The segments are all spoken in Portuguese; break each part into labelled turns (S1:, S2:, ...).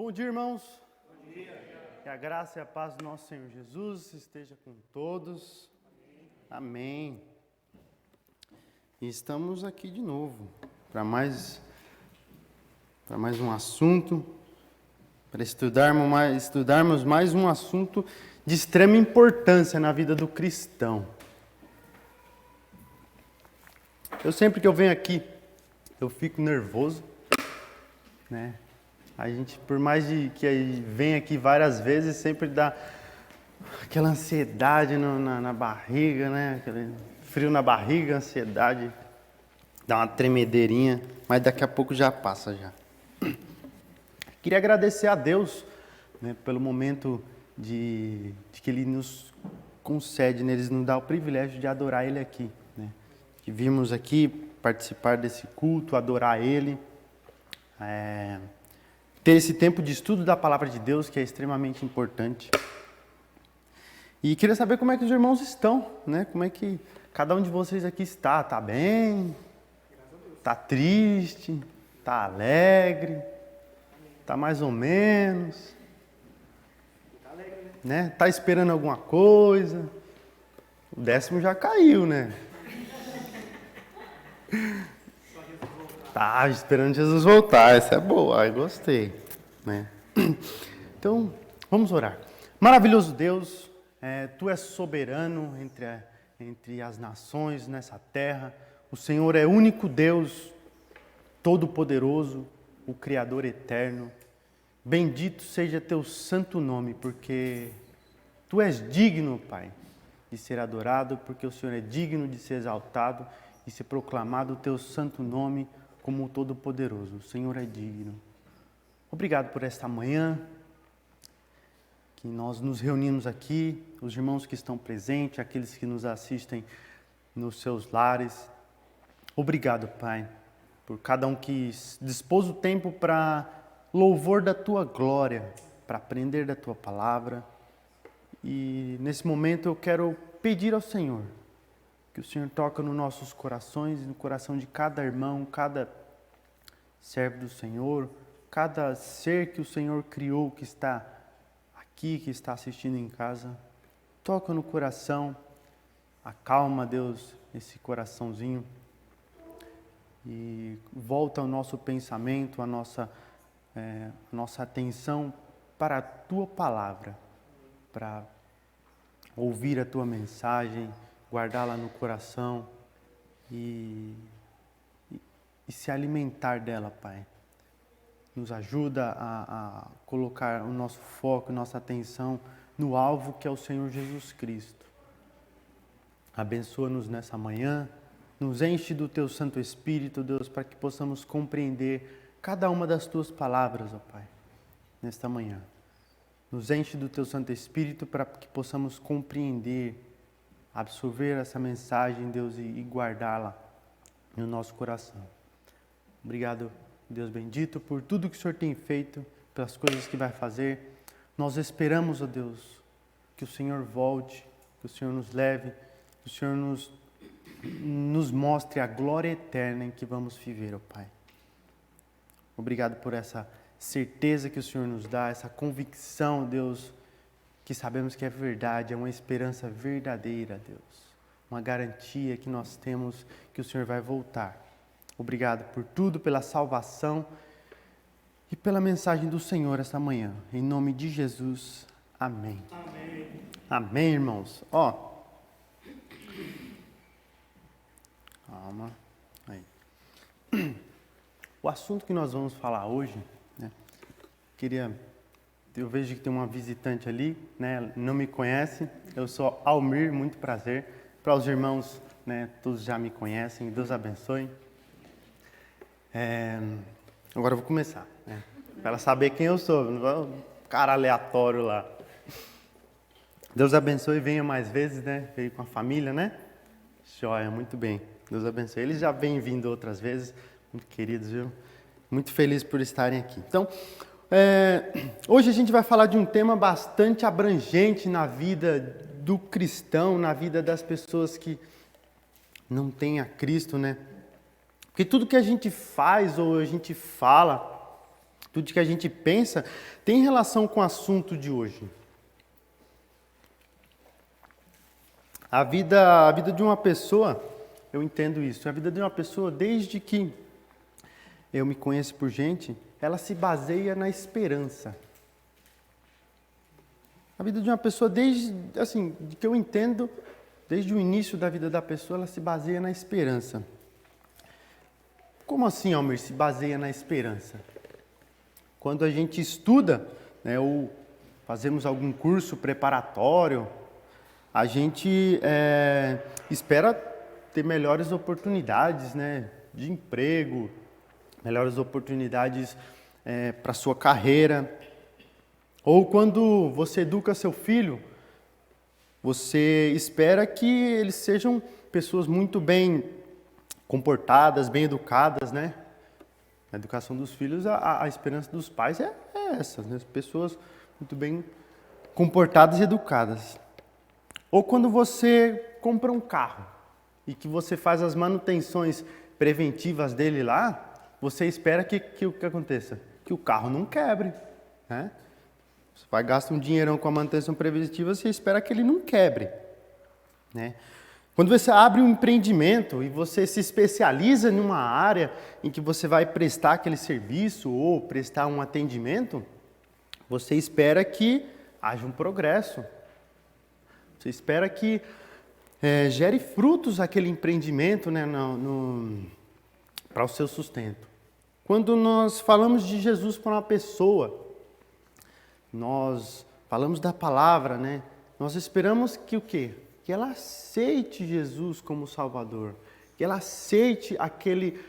S1: Bom dia, irmãos. Bom dia. Que a graça e a paz do nosso Senhor Jesus esteja com todos. Amém. E estamos aqui de novo para mais um assunto, para estudarmos mais um assunto de extrema importância na vida do cristão. Eu sempre que eu venho aqui, eu fico nervoso, né? A gente, por mais de que venha aqui várias vezes, sempre dá aquela ansiedade na barriga, né? Aquele frio na barriga, ansiedade, dá uma tremedeirinha, mas daqui a pouco já passa já. Queria agradecer a Deus, né, pelo momento de que Ele nos concede, né, Ele nos dá o privilégio de adorar Ele aqui, né? Que vimos aqui participar desse culto, adorar Ele, ter esse tempo de estudo da Palavra de Deus, que é extremamente importante. E queria saber como é que os irmãos estão, né? Como é que cada um de vocês aqui está? Está bem? Está triste? Está alegre? Está mais ou menos? Está alegre, né? Está esperando alguma coisa? O 10º já caiu, né? Tá esperando Jesus voltar, essa é boa, eu gostei, né? Então, vamos orar. Maravilhoso Deus, Tu és soberano entre as nações nessa terra. O Senhor é único Deus, todo-poderoso, o Criador eterno. Bendito seja Teu santo nome, porque Tu és digno, Pai, de ser adorado, porque o Senhor é digno de ser exaltado e ser proclamado o Teu santo nome como o Todo-Poderoso. O Senhor é digno. Obrigado por esta manhã, que nós nos reunimos aqui, os irmãos que estão presentes, aqueles que nos assistem nos seus lares. Obrigado, Pai, por cada um que dispôs o tempo para louvor da Tua glória, para aprender da Tua palavra. E nesse momento eu quero pedir ao Senhor que o Senhor toque nos nossos corações, no coração de cada irmão, cada servo do Senhor, cada ser que o Senhor criou, que está aqui, que está assistindo em casa. Toca no coração, acalma, Deus, esse coraçãozinho e volta o nosso pensamento, a nossa atenção para a Tua palavra, para ouvir a Tua mensagem, guardá-la no coração e se alimentar dela, Pai. Nos ajuda a colocar o nosso foco, nossa atenção no alvo que é o Senhor Jesus Cristo. Abençoa-nos nessa manhã, nos enche do Teu Santo Espírito, Deus, para que possamos compreender cada uma das Tuas palavras, ó Pai, nesta manhã. Nos enche do Teu Santo Espírito para que possamos compreender, absorver essa mensagem, Deus, e guardá-la no nosso coração. Obrigado, Deus bendito, por tudo que o Senhor tem feito, pelas coisas que vai fazer. Nós esperamos, ó Deus, que o Senhor volte, que o Senhor nos leve, que o Senhor nos mostre a glória eterna em que vamos viver, ó Pai. Obrigado por essa certeza que o Senhor nos dá, essa convicção, Deus, que sabemos que é verdade, é uma esperança verdadeira, Deus. Uma garantia que nós temos que o Senhor vai voltar. Obrigado por tudo, pela salvação e pela mensagem do Senhor esta manhã. Em nome de Jesus, amém. Amém, amém, irmãos. Ó, calma. Aí. O assunto que nós vamos falar hoje, né? Eu vejo que tem uma visitante ali, né? Não me conhece. Eu sou Almir, muito prazer. Para os irmãos, né? Todos já me conhecem. Deus abençoe. Agora eu vou começar, né? Para ela saber quem eu sou, não é um cara aleatório lá. Deus abençoe e venha mais vezes, né? Veio com a família, né? Joia, muito bem. Deus abençoe. Eles já vêm vindo outras vezes, muito queridos, viu? Muito feliz por estarem aqui. Então, hoje a gente vai falar de um tema bastante abrangente na vida do cristão, na vida das pessoas que não têm a Cristo, né? Porque tudo que a gente faz ou a gente fala tudo que a gente pensa tem relação com o assunto de hoje. A vida de uma pessoa, eu entendo isso, a vida de uma pessoa, desde que eu me conheço por gente, ela se baseia na esperança. A vida de uma pessoa, desde que eu entendo, desde o início da vida da pessoa, ela se baseia na esperança. Como assim, Almir, se baseia na esperança? Quando a gente estuda, né, ou fazemos algum curso preparatório, a gente espera ter melhores oportunidades, né, de emprego, melhores oportunidades para a sua carreira. Ou quando você educa seu filho, você espera que eles sejam pessoas muito bem comportadas, bem educadas, né? Na educação dos filhos, a esperança dos pais é essa, né? Pessoas muito bem comportadas e educadas. Ou quando você compra um carro e que você faz as manutenções preventivas dele lá, você espera que o que aconteça? Que o carro não quebre, né? Você vai gastar um dinheirão com a manutenção preventiva, você espera que ele não quebre, né? Quando você abre um empreendimento e você se especializa em uma área em que você vai prestar aquele serviço ou prestar um atendimento, você espera que haja um progresso. Você espera que gere frutos aquele empreendimento, né, para o seu sustento. Quando nós falamos de Jesus para uma pessoa, nós falamos da palavra, né? Nós esperamos que o quê? Que ela aceite Jesus como Salvador, que ela aceite aquele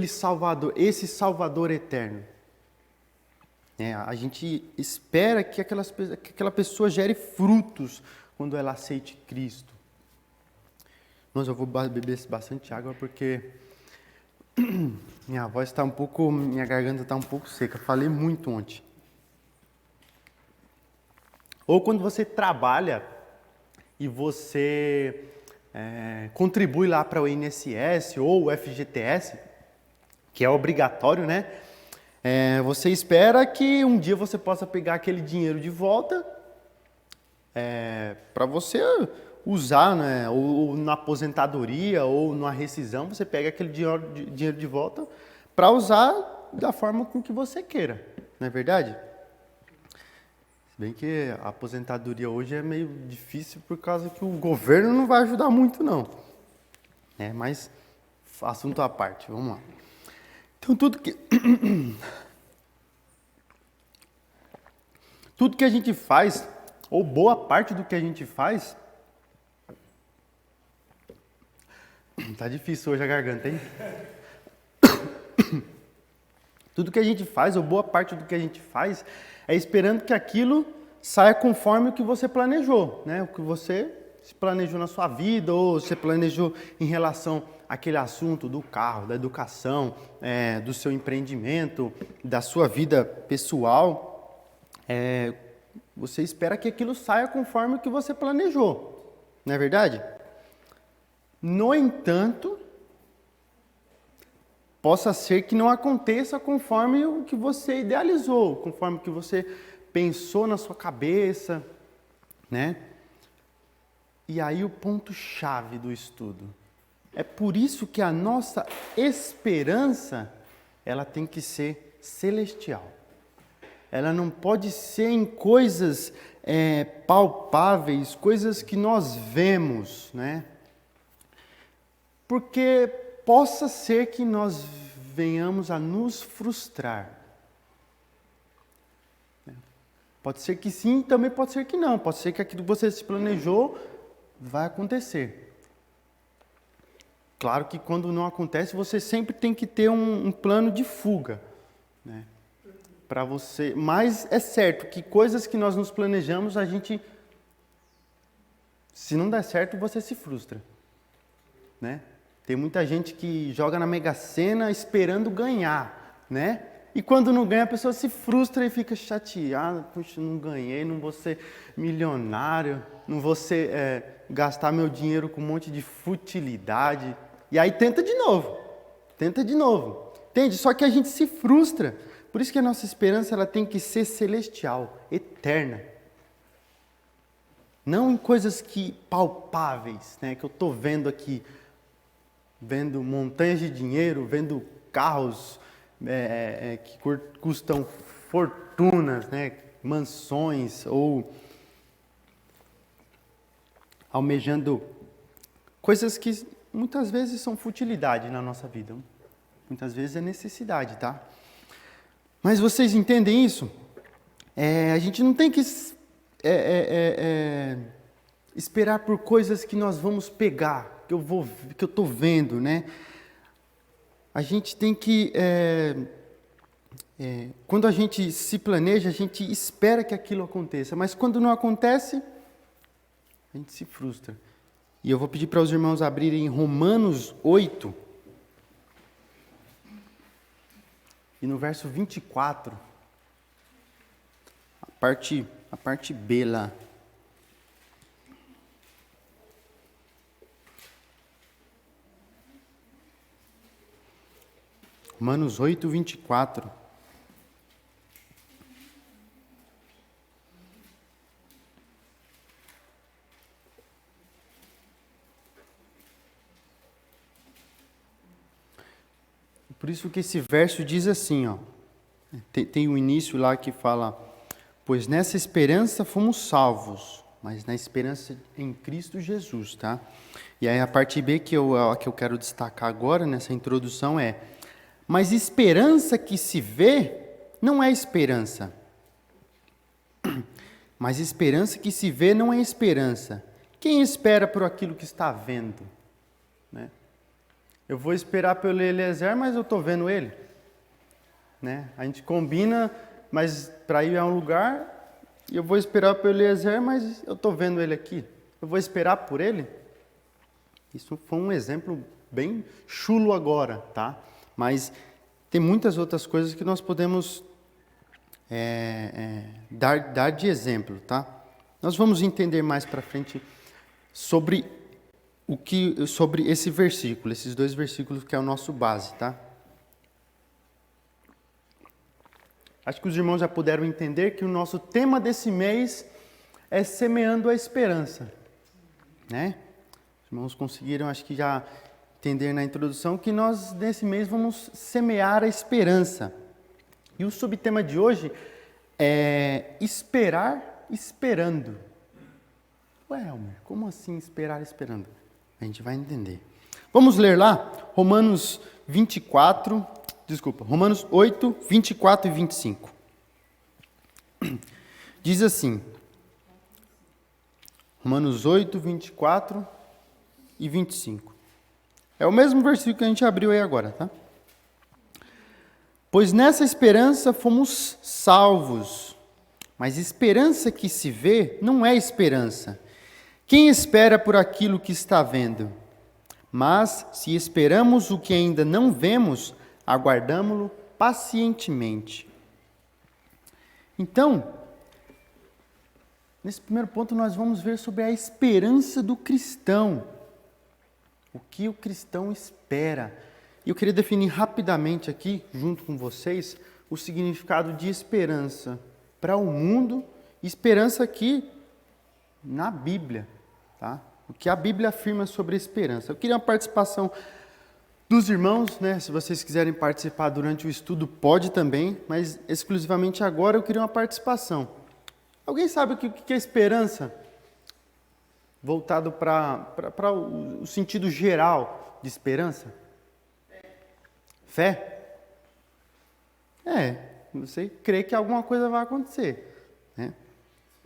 S1: Salvador, esse Salvador eterno. A gente espera que aquela pessoa gere frutos quando ela aceite Cristo. Mas eu vou beber bastante água porque minha garganta está um pouco seca. Falei muito ontem. Ou quando você trabalha e você contribui lá para o INSS ou o FGTS, que é obrigatório, né? Você espera que um dia você possa pegar aquele dinheiro de volta para você usar, né? Ou na aposentadoria ou na rescisão, você pega aquele dinheiro de volta para usar da forma com que você queira, não é verdade? Se bem que a aposentadoria hoje é meio difícil por causa que o governo não vai ajudar muito, não. Mas assunto à parte, vamos lá. Então, tudo que a gente faz, ou boa parte do que a gente faz... Tá difícil hoje a garganta, hein? Tudo que a gente faz, ou boa parte do que a gente faz, é esperando que aquilo saia conforme o que você planejou, né? O que você se planejou na sua vida, ou você planejou em relação àquele assunto do carro, da educação, do seu empreendimento, da sua vida pessoal. Você espera que aquilo saia conforme o que você planejou, não é verdade? No entanto, possa ser que não aconteça conforme o que você idealizou, conforme o que você pensou na sua cabeça, né? E aí o ponto-chave do estudo. É por isso que a nossa esperança, ela tem que ser celestial. Ela não pode ser em coisas palpáveis, coisas que nós vemos, né? Porque possa ser que nós venhamos a nos frustrar. Pode ser que sim, também pode ser que não. Pode ser que aquilo que você se planejou vai acontecer. Claro que quando não acontece, você sempre tem que ter um plano de fuga, né? Para você. Mas é certo que coisas que nós nos planejamos, a gente, se não der certo, você se frustra, né? Tem muita gente que joga na Mega Sena esperando ganhar, né? E quando não ganha, a pessoa se frustra e fica chateada. Puxa, não ganhei, não vou ser milionário, não vou gastar meu dinheiro com um monte de futilidade. E aí tenta de novo. Entende? Só que a gente se frustra. Por isso que a nossa esperança ela tem que ser celestial, eterna. Não em coisas palpáveis, né? Que eu estou vendo aqui. Vendo montanhas de dinheiro, vendo carros que custam fortunas, né? Mansões, ou almejando coisas que muitas vezes são futilidade na nossa vida. Muitas vezes é necessidade, tá? Mas vocês entendem isso? A gente não tem que esperar por coisas que nós vamos pegar, que eu estou vendo, né? A gente tem que, quando a gente se planeja, a gente espera que aquilo aconteça, mas quando não acontece, a gente se frustra. E eu vou pedir para os irmãos abrirem Romanos 8, e no verso 24, a parte B lá. Romanos 8, 24. Por isso que esse verso diz assim, ó. Tem o início lá que fala: pois nessa esperança fomos salvos, mas na esperança em Cristo Jesus, tá? E aí a parte B que eu quero destacar agora nessa introdução é: mas esperança que se vê não é esperança. Mas esperança que se vê não é esperança. Quem espera por aquilo que está vendo? Né? Eu vou esperar pelo Eliezer, mas eu estou vendo ele. Né? A gente combina, mas para ir a um lugar, e eu vou esperar pelo Eliezer, mas eu estou vendo ele aqui. Eu vou esperar por ele? Isso foi um exemplo bem chulo agora, tá? Mas tem muitas outras coisas que nós podemos dar de exemplo, tá? Nós vamos entender mais para frente sobre esse versículo, esses 2 versículos que é o nosso base, tá? Acho que os irmãos já puderam entender que o nosso tema desse mês é semeando a esperança, né? Os irmãos conseguiram, acho que já entender na introdução que nós, nesse mês, vamos semear a esperança. E o subtema de hoje é esperar esperando. Ué, Elmer, como assim esperar esperando? A gente vai entender. Vamos ler lá Romanos 8, 24 e 25. Diz assim, Romanos 8, 24 e 25. É o mesmo versículo que a gente abriu aí agora, tá? Pois nessa esperança fomos salvos, mas esperança que se vê não é esperança. Quem espera por aquilo que está vendo? Mas se esperamos o que ainda não vemos, aguardamo-lo pacientemente. Então, nesse primeiro ponto nós vamos ver sobre a esperança do cristão. O que o cristão espera. E eu queria definir rapidamente aqui, junto com vocês, o significado de esperança para o mundo, esperança aqui na Bíblia, tá? O que a Bíblia afirma sobre esperança. Eu queria uma participação dos irmãos, né? Se vocês quiserem participar durante o estudo, pode também, mas exclusivamente agora eu queria uma participação. Alguém sabe o que é esperança? Voltado para o sentido geral de esperança? Fé? Você crê que alguma coisa vai acontecer. Né?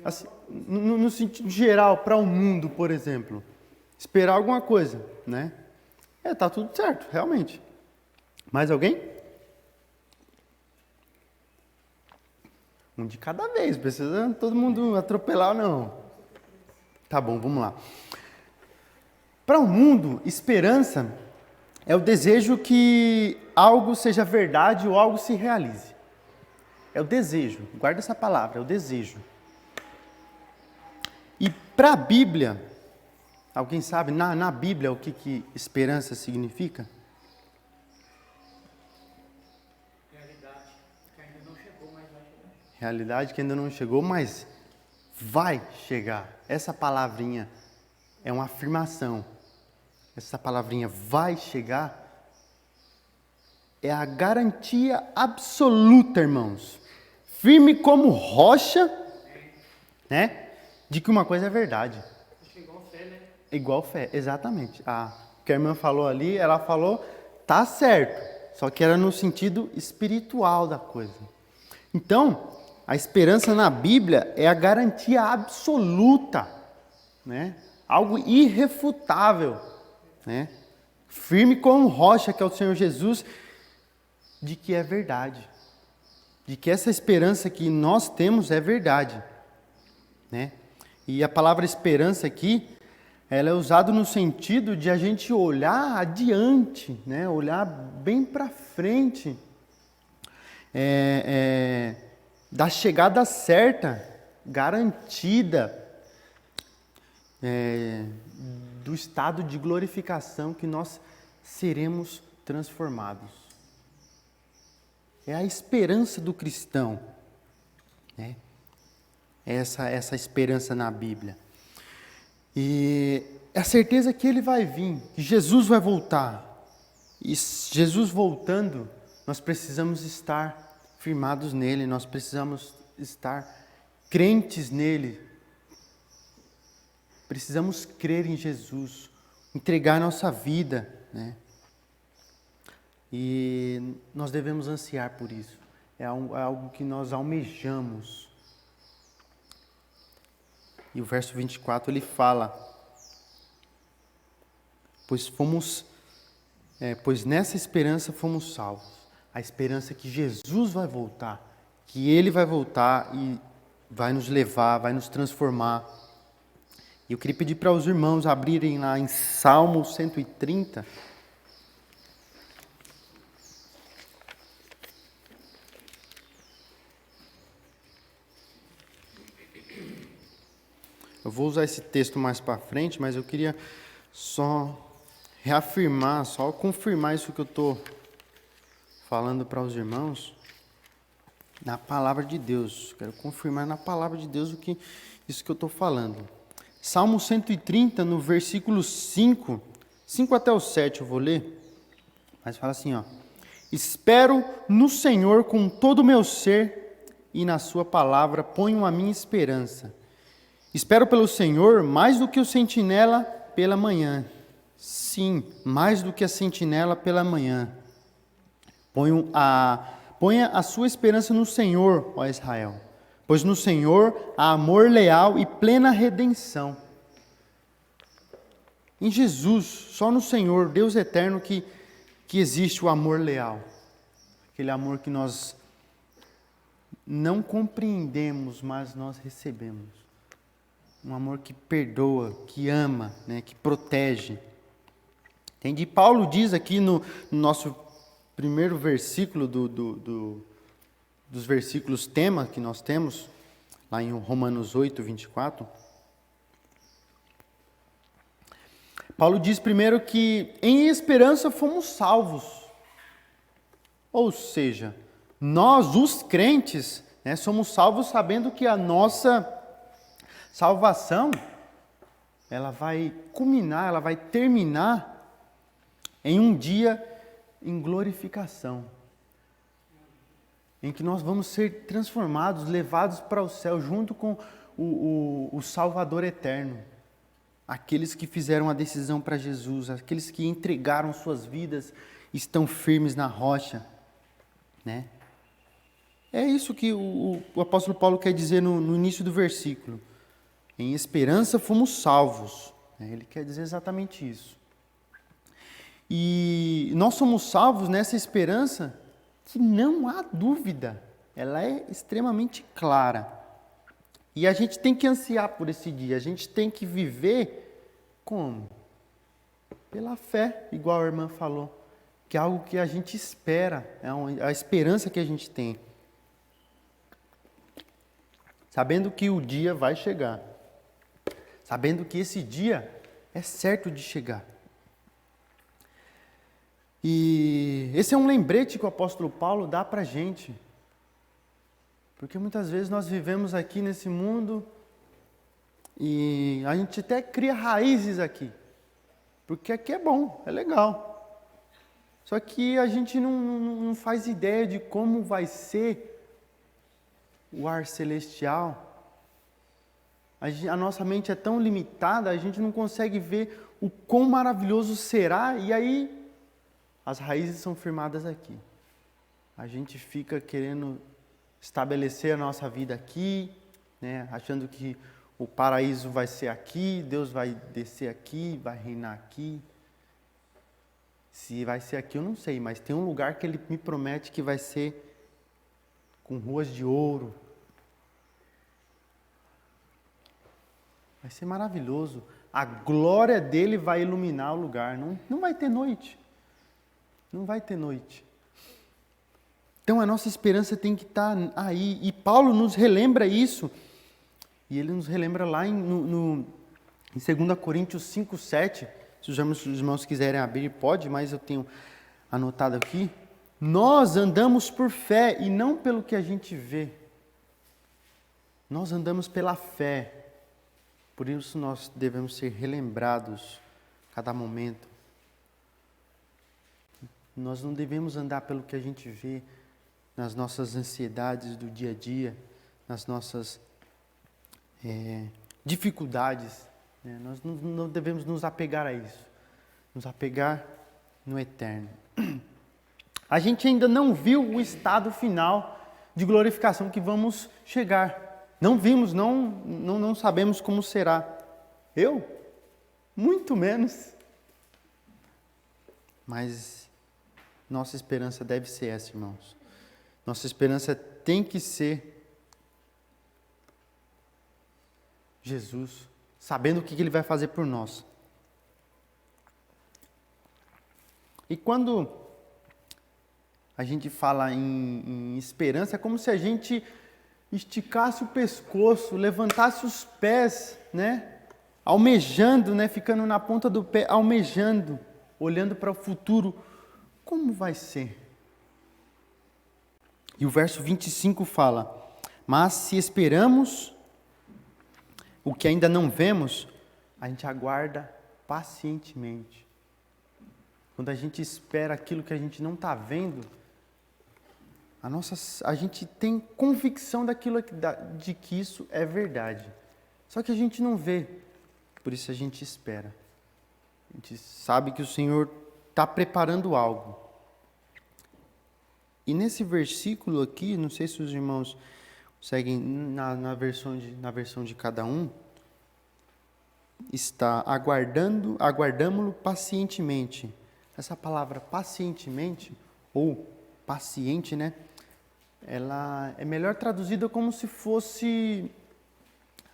S1: Assim, no sentido geral, para o mundo, por exemplo, esperar alguma coisa, né? Tá tudo certo, realmente. Mais alguém? Um de cada vez, precisa todo mundo atropelar, não. Tá bom, vamos lá. Para o mundo, esperança é o desejo que algo seja verdade ou algo se realize. É o desejo, guarda essa palavra, é o desejo. E para a Bíblia, alguém sabe na Bíblia o que esperança significa? realidade que ainda não chegou, mas vai chegar. Essa palavrinha é uma afirmação. Essa palavrinha vai chegar é a garantia absoluta, irmãos. Firme como rocha, né? De que uma coisa é verdade.
S2: Igual fé, né?
S1: Igual fé, exatamente. O que a irmã falou ali, ela falou, tá certo. Só que era no sentido espiritual da coisa. Então, a esperança na Bíblia é a garantia absoluta, né? Algo irrefutável, né? Firme como rocha, que é o Senhor Jesus, de que é verdade. De que essa esperança que nós temos é verdade, né? E a palavra esperança aqui, ela é usada no sentido de a gente olhar adiante, né? Olhar bem para frente, da chegada certa, garantida, do estado de glorificação que nós seremos transformados. É a esperança do cristão, né? Essa esperança na Bíblia. E é a certeza que ele vai vir, que Jesus vai voltar. E Jesus voltando, nós precisamos estar firmados nele, nós precisamos estar crentes nele. Precisamos crer em Jesus, entregar nossa vida, né? E nós devemos ansiar por isso. É algo que nós almejamos. E o verso 24 ele fala: pois nessa esperança fomos salvos. A esperança que Jesus vai voltar, que Ele vai voltar e vai nos levar, vai nos transformar. E eu queria pedir para os irmãos abrirem lá em Salmo 130. Eu vou usar esse texto mais para frente, mas eu queria só reafirmar, só confirmar isso que eu estou falando para os irmãos na palavra de Deus. Quero confirmar na palavra de Deus isso que eu estou falando. Salmo 130, no versículo 5 até o 7 eu vou ler, mas fala assim, ó: espero no Senhor com todo o meu ser e na sua palavra ponho a minha esperança. Espero pelo Senhor mais do que o sentinela pela manhã. Sim, mais do que a sentinela pela manhã. Ponha a sua esperança no Senhor, ó Israel, pois no Senhor há amor leal e plena redenção. Em Jesus, só no Senhor, Deus eterno, que existe o amor leal. Aquele amor que nós não compreendemos, mas nós recebemos. Um amor que perdoa, que ama, né, que protege. Entende? Paulo diz aqui no nosso primeiro versículo dos versículos tema que nós temos, lá em Romanos 8, 24. Paulo diz primeiro que em esperança fomos salvos. Ou seja, nós, os crentes, né, somos salvos sabendo que a nossa salvação, ela vai culminar, ela vai terminar em um dia em glorificação, em que nós vamos ser transformados, levados para o céu, junto com o Salvador eterno. Aqueles que fizeram a decisão para Jesus, aqueles que entregaram suas vidas, estão firmes na rocha, né? É isso que o apóstolo Paulo quer dizer no início do versículo. Em esperança fomos salvos. Ele quer dizer exatamente isso. E nós somos salvos nessa esperança que não há dúvida. Ela é extremamente clara. E a gente tem que ansiar por esse dia. A gente tem que viver como? Pela fé, igual a irmã falou. Que é algo que a gente espera. É a esperança que a gente tem. Sabendo que o dia vai chegar. Sabendo que esse dia é certo de chegar. E esse é um lembrete que o apóstolo Paulo dá para a gente. Porque muitas vezes nós vivemos aqui nesse mundo e a gente até cria raízes aqui. Porque aqui é bom, é legal. Só que a gente não faz ideia de como vai ser o ar celestial. A nossa mente é tão limitada, a gente não consegue ver o quão maravilhoso será, e aí as raízes são firmadas aqui. A gente fica querendo estabelecer a nossa vida aqui, né, achando que o paraíso vai ser aqui, Deus vai descer aqui, vai reinar aqui. Se vai ser aqui eu não sei, mas tem um lugar que Ele me promete que vai ser com ruas de ouro. Vai ser maravilhoso. A glória dele vai iluminar o lugar. Não vai ter noite. Não vai ter noite. Então a nossa esperança tem que estar aí. E Paulo nos relembra isso. E ele nos relembra lá em 2 Coríntios 5, 7. Se os irmãos quiserem abrir, pode, mas eu tenho anotado aqui. Nós andamos por fé e não pelo que a gente vê. Nós andamos pela fé. Por isso nós devemos ser relembrados a cada momento. Nós não devemos andar pelo que a gente vê nas nossas ansiedades do dia a dia, nas nossas dificuldades. Né? Nós não devemos nos apegar a isso. Nos apegar no eterno. A gente ainda não viu o estado final de glorificação que vamos chegar. Não vimos, não sabemos como será. Eu? Muito menos. Mas nossa esperança deve ser essa, irmãos. Nossa esperança tem que ser Jesus, sabendo o que Ele vai fazer por nós. E quando a gente fala em esperança, é como se a gente esticasse o pescoço, levantasse os pés, né? Almejando, né? Ficando na ponta do pé, almejando, olhando para o futuro. Como vai ser? E o verso 25 fala: mas se esperamos o que ainda não vemos, a gente aguarda pacientemente. Quando a gente espera aquilo que a gente não está vendo, a gente tem convicção de que isso é verdade. Só que a gente não vê, por isso a gente espera. A gente sabe que o Senhor está preparando algo. E nesse versículo aqui, não sei se os irmãos seguem na versão de cada um, está aguardamo-lo pacientemente. Essa palavra pacientemente, ou paciente, né? Ela é melhor traduzida como se fosse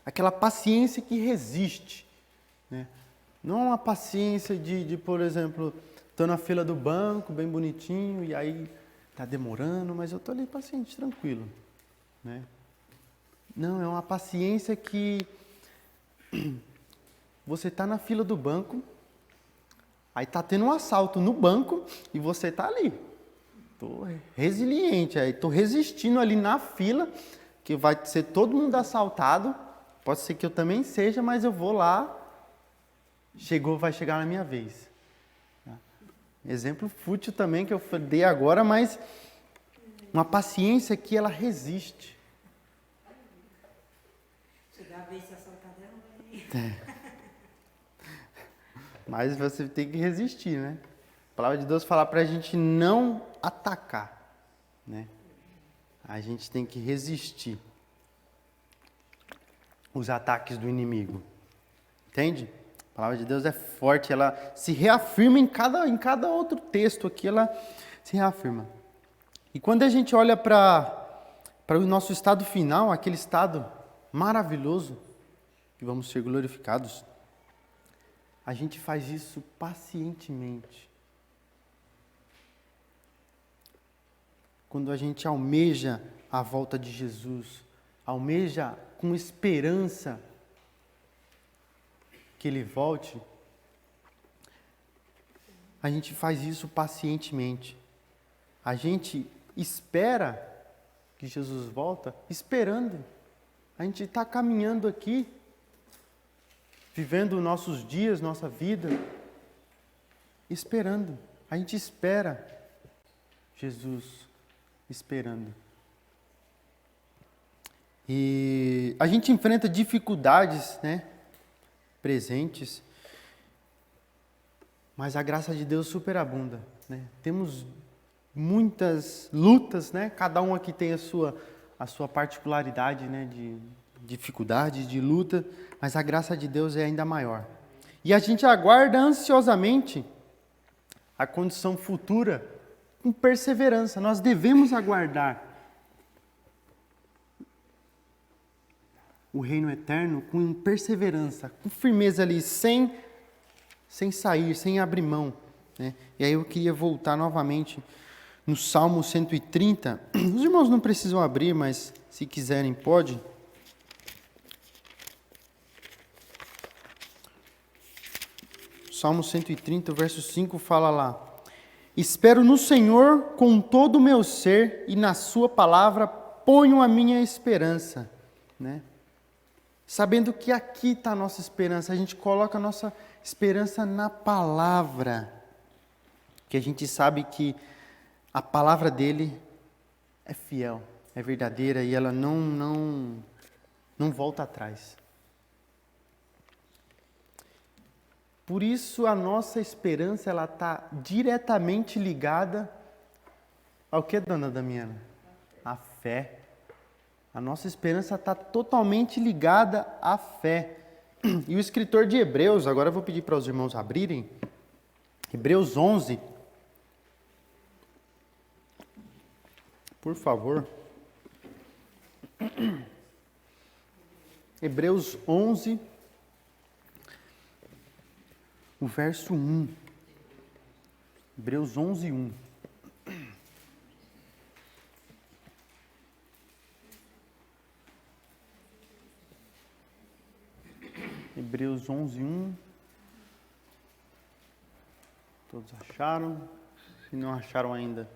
S1: aquela paciência que resiste, né? Não uma paciência de por exemplo, estou na fila do banco, bem bonitinho, e aí está demorando, mas eu estou ali paciente, tranquilo, né? Não, é uma paciência que você está na fila do banco, aí está tendo um assalto no banco e você está ali. Estou resiliente, estou resistindo ali na fila, que vai ser todo mundo assaltado. Pode ser que eu também seja, mas eu vou lá, vai chegar na minha vez. Exemplo fútil também que eu dei agora, mas uma paciência que ela resiste.
S2: Chegar a vez de assaltado
S1: Mas você tem que resistir, né? A palavra de Deus fala para a gente não atacar, né? A gente tem que resistir os ataques do inimigo. Entende? A palavra de Deus é forte, ela se reafirma em cada outro texto aqui, ela se reafirma. E quando a gente olha para o nosso estado final, aquele estado maravilhoso, que vamos ser glorificados, a gente faz isso pacientemente. Quando a gente almeja a volta de Jesus, almeja com esperança que Ele volte, a gente faz isso pacientemente. A gente espera que que Jesus volta, esperando. A gente está caminhando aqui, vivendo nossos dias, nossa vida, esperando. A gente espera Jesus, esperando. E a gente enfrenta dificuldades, né, presentes, mas a graça de Deus superabunda, né? Temos muitas lutas, né? Cada um aqui tem a sua particularidade, né, de dificuldade, de luta, mas a graça de Deus é ainda maior. E a gente aguarda ansiosamente a condição futura com perseverança. Nós devemos aguardar o reino eterno com perseverança, com firmeza ali, sem sair, sem abrir mão, né? E aí eu queria voltar novamente no Salmo 130. Os irmãos não precisam abrir, mas se quiserem pode. Salmo 130, verso 5 fala lá: espero no Senhor com todo o meu ser e na sua palavra ponho a minha esperança, né? Sabendo que aqui está a nossa esperança, a gente coloca a nossa esperança na palavra, que a gente sabe que a palavra dele é fiel, é verdadeira e ela não volta atrás. Por isso a nossa esperança ela está diretamente ligada ao que, dona Damiana? A fé. A nossa esperança está totalmente ligada à fé. E o escritor de Hebreus, agora eu vou pedir para os irmãos abrirem, Hebreus 11, por favor. Hebreus 11, o verso 1. Hebreus 11, 1. Hebreus 11, 1. Todos acharam? Se não acharam ainda,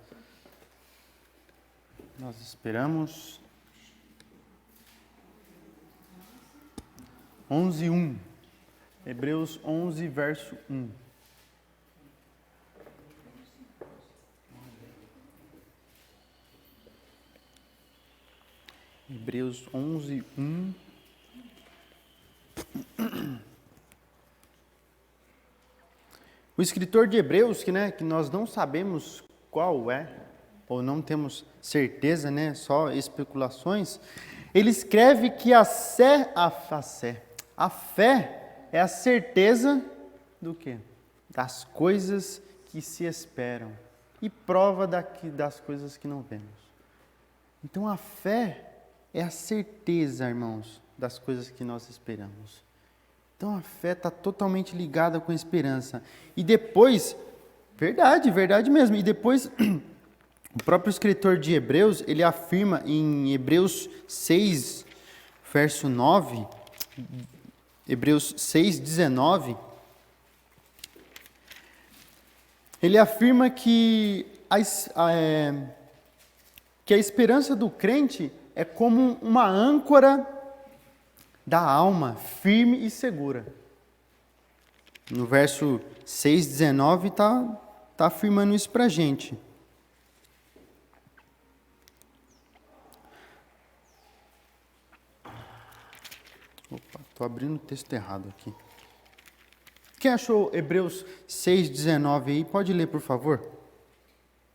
S1: nós esperamos. 11, 1. Hebreus 11, verso 1. Hebreus 11, 1. O escritor de Hebreus, que nós não sabemos qual é, ou não temos certeza, né, só especulações, ele escreve que a fé é a certeza do quê? Das coisas que se esperam e prova das coisas que não vemos. Então a fé é a certeza, irmãos, das coisas que nós esperamos. Então a fé está totalmente ligada com a esperança. E depois, verdade mesmo, e depois o próprio escritor de Hebreus, ele afirma em Hebreus 6, verso 9, Hebreus 6, 19, ele afirma que a esperança do crente é como uma âncora da alma, firme e segura. No verso 6, 19, está afirmando isso para a gente. Opa, estou abrindo o texto errado aqui. Quem achou Hebreus 6, 19 aí, pode ler, por favor?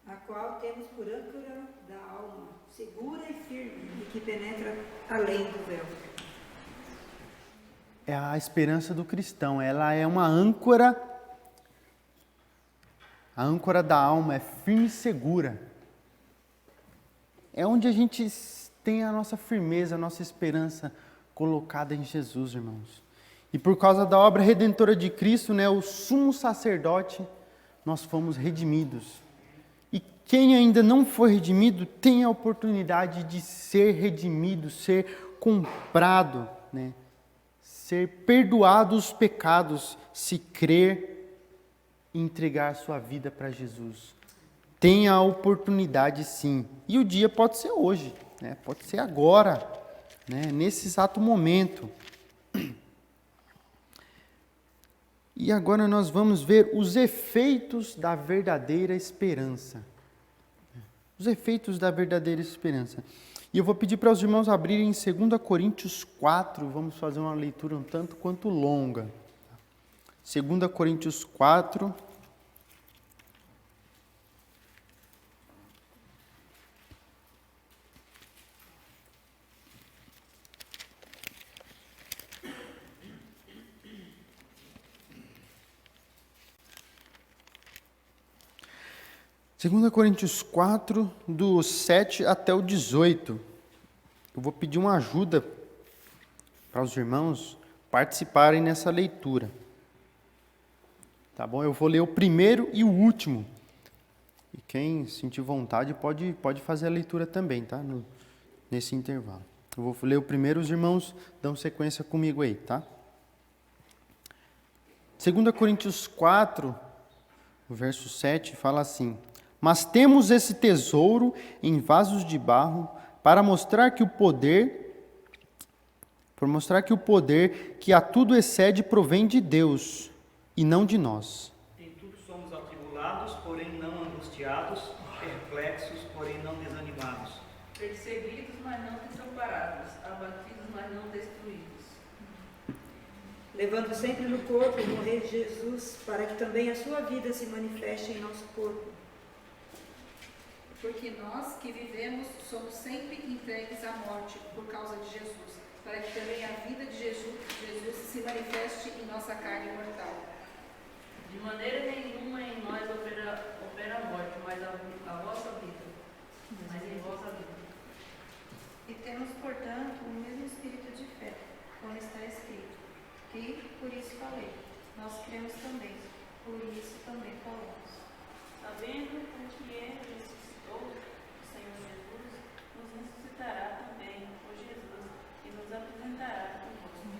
S2: A qual temos por âncora da alma, segura e firme, e que penetra além do véu.
S1: É a esperança do cristão, ela é uma âncora, a âncora da alma, é firme e segura. É onde a gente tem a nossa firmeza, a nossa esperança colocada em Jesus, irmãos. E por causa da obra redentora de Cristo, né, o sumo sacerdote, nós fomos redimidos. E quem ainda não foi redimido, tem a oportunidade de ser redimido, ser comprado, né? Ser perdoado os pecados, se crer e entregar sua vida para Jesus. Tem a oportunidade sim. E o dia pode ser hoje. né? Pode ser agora, né? Nesse exato momento. E agora nós vamos ver os efeitos da verdadeira esperança. Os efeitos da verdadeira esperança. E eu vou pedir para os irmãos abrirem em 2 Coríntios 4, vamos fazer uma leitura um tanto quanto longa. 2 Coríntios 4. Segunda Coríntios 4, do 7 até o 18. Eu vou pedir uma ajuda para os irmãos participarem nessa leitura. Tá bom? Eu vou ler o primeiro e o último. E quem sentir vontade pode fazer a leitura também, tá? Nesse intervalo. Eu vou ler o primeiro, os irmãos dão sequência comigo aí, tá? 2 Coríntios 4, o verso 7, fala assim: Mas temos esse tesouro em vasos de barro para mostrar que o poder que a tudo excede provém de Deus e não de nós.
S3: Em tudo somos atribulados, porém não angustiados, perplexos, porém não desanimados,
S4: perseguidos, mas não desamparados, abatidos, mas não destruídos.
S2: Levando sempre no corpo o morrer de Jesus, para que também a sua vida se manifeste em nosso corpo.
S4: Porque nós que vivemos somos sempre entregues à morte por causa de Jesus, para que também a vida de Jesus se manifeste em nossa carne mortal.
S5: De maneira nenhuma em nós opera a morte, mas a vossa vida. Mas em vossa vida.
S6: E temos, portanto, o mesmo espírito de fé, como está escrito, que, por isso falei, nós cremos também, por isso também falamos.
S5: Sabendo que ele ressuscitou, o Senhor Jesus nos ressuscitará também, por Jesus, e nos apresentará convosco.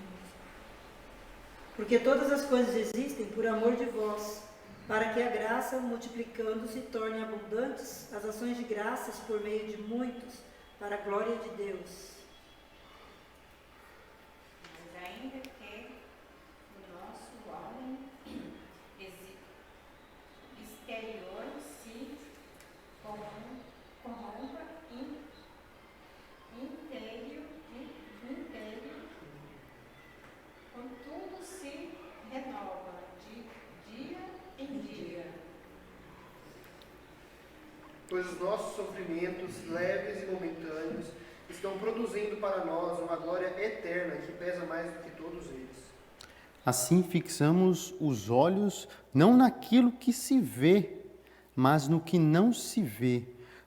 S2: Porque todas as coisas existem por amor de vós, para que a graça, multiplicando-se, torne abundantes as ações de graças por meio de muitos, para a glória de Deus.
S6: Mas ainda que o nosso homem exterior se corrompa inteiro, contudo se renova de dia em dia.
S7: Pois os nossos sofrimentos, leves e momentâneos, estão produzindo para nós uma glória eterna que pesa mais do que todos eles.
S1: Assim fixamos os olhos não naquilo que se vê, mas no que não se vê.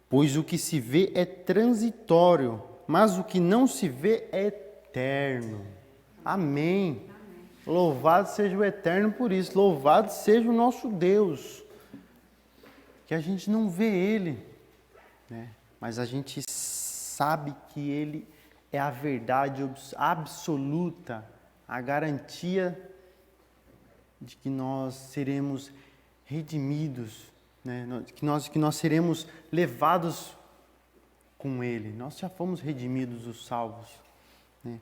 S1: Pois o que se vê é transitório, mas o que não se vê é eterno. Amém. Louvado seja o Eterno por isso. Louvado seja o nosso Deus. Que a gente não vê Ele, né? Mas a gente sabe que Ele é a verdade absoluta, a garantia de que nós seremos redimidos, né? que nós seremos levados com Ele. Nós já fomos redimidos, os salvos, né?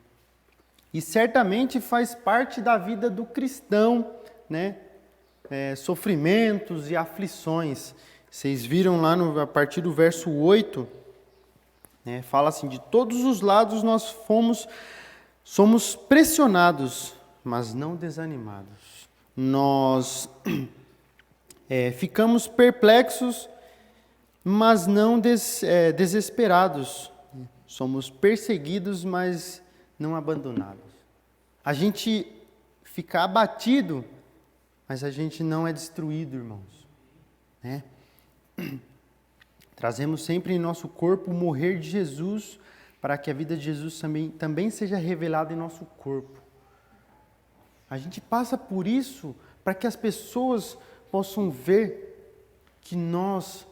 S1: E certamente faz parte da vida do cristão, né? Sofrimentos e aflições. Vocês viram lá a partir do verso 8, né? Fala assim: de todos os lados nós somos pressionados, mas não desanimados. Nós ficamos perplexos, mas não desesperados. Somos perseguidos, mas não abandonados. A gente fica abatido, mas a gente não é destruído, irmãos, né? Trazemos sempre em nosso corpo o morrer de Jesus, para que a vida de Jesus também seja revelada em nosso corpo. A gente passa por isso para que as pessoas possam ver que nós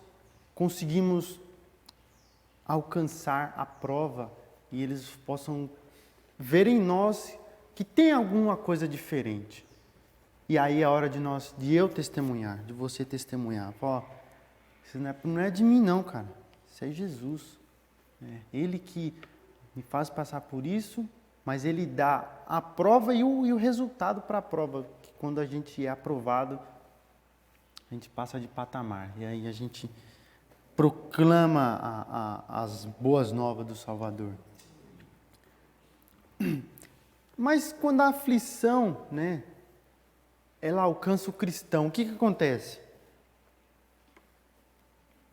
S1: conseguimos alcançar a prova e eles possam ver em nós que tem alguma coisa diferente. E aí é a hora de eu testemunhar, de você testemunhar. Ó, isso não é de mim não, cara. Isso é Jesus. Ele que me faz passar por isso, mas Ele dá a prova e o resultado para a prova. Que quando a gente é aprovado, a gente passa de patamar. E aí a gente proclama as boas novas do Salvador. Mas quando a aflição, né, ela alcança o cristão, o que acontece?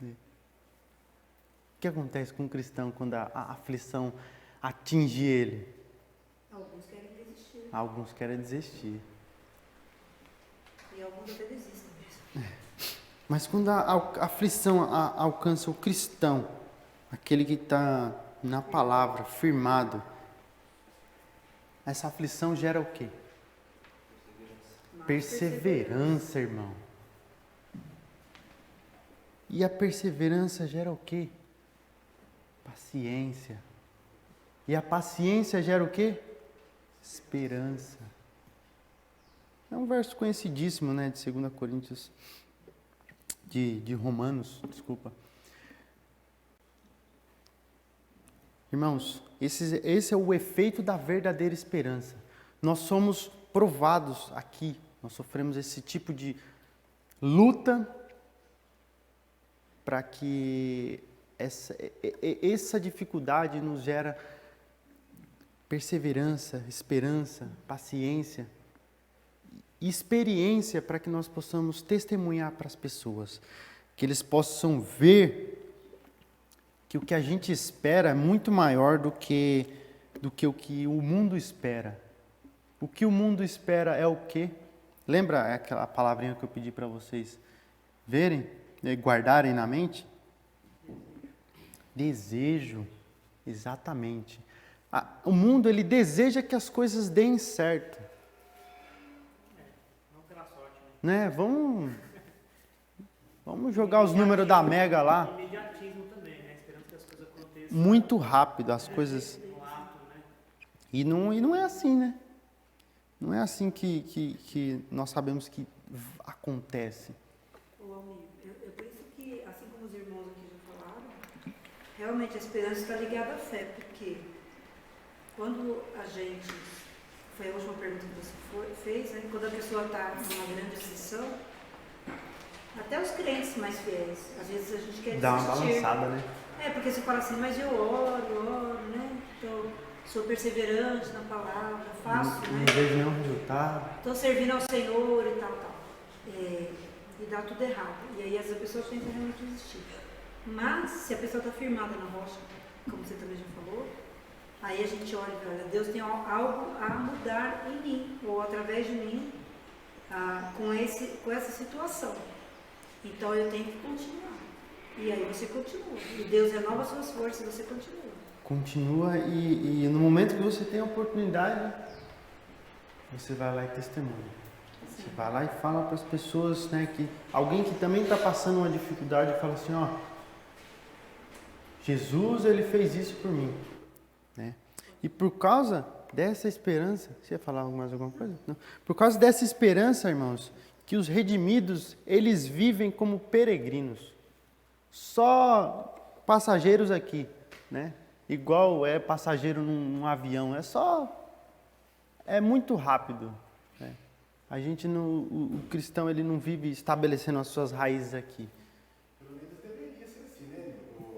S1: O que acontece com o cristão quando a aflição atinge ele?
S2: Alguns querem desistir.
S1: Alguns querem desistir.
S2: E alguns até desistem mesmo.
S1: Mas quando a aflição alcança o cristão, aquele que está na palavra, firmado, essa aflição gera o quê? Perseverança, irmão. E a perseverança gera o quê? Paciência. E a paciência gera o quê? Esperança. É um verso conhecidíssimo, né, de 2 Coríntios, de Romanos, desculpa. Irmãos, esse é o efeito da verdadeira esperança. Nós somos provados aqui, nós sofremos esse tipo de luta para que essa dificuldade nos gera perseverança, esperança, paciência e experiência para que nós possamos testemunhar para as pessoas, que eles possam ver que o que a gente espera é muito maior do que o que o mundo espera. O que o mundo espera é o quê? Lembra aquela palavrinha que eu pedi para vocês verem, guardarem na mente? Desejo, exatamente. O mundo, ele deseja que as coisas deem certo.
S3: Não pela sorte, né?
S1: Vamos jogar os números da Mega lá.
S3: Imediatismo também, né? Esperando que as coisas aconteçam.
S1: Muito rápido, as coisas...
S3: No ato, né?
S1: E não é assim, né? Não é assim que nós sabemos que acontece.
S2: Ô, amigo, é por isso que, assim como os irmãos aqui já falaram, realmente a esperança está ligada à fé, porque quando a gente, foi a última pergunta que você fez, né? Quando a pessoa está numa grande aflição, até os crentes mais fiéis, às vezes a gente quer
S1: Dá uma
S2: desistir.
S1: balançada, né?
S2: Porque você fala assim, mas eu oro, né? Então, sou perseverante na palavra, faço,
S1: Não
S2: né?
S1: vejo nenhum resultado.
S2: Estou servindo ao Senhor e tal. E dá tudo errado. E aí essa pessoa pensa realmente desistir. Mas, se a pessoa está firmada na rocha, como você também já falou, aí a gente olha e olha, Deus tem algo a mudar em mim, ou através de mim, com essa situação. Então eu tenho que continuar. E aí você continua. E Deus renova suas forças e você continua.
S1: Continua e no momento que você tem a oportunidade, você vai lá e testemunha. Você vai lá e fala para as pessoas, né, que alguém que também está passando uma dificuldade, fala assim, ó, Jesus, ele fez isso por mim, né? E por causa dessa esperança, você ia falar mais alguma coisa? Não. Por causa dessa esperança, irmãos, que os redimidos, eles vivem como peregrinos, só passageiros aqui, né? Igual é passageiro num avião, é muito rápido, né? A gente o cristão, ele não vive estabelecendo as suas raízes aqui.
S7: Pelo menos deveria ser assim, né?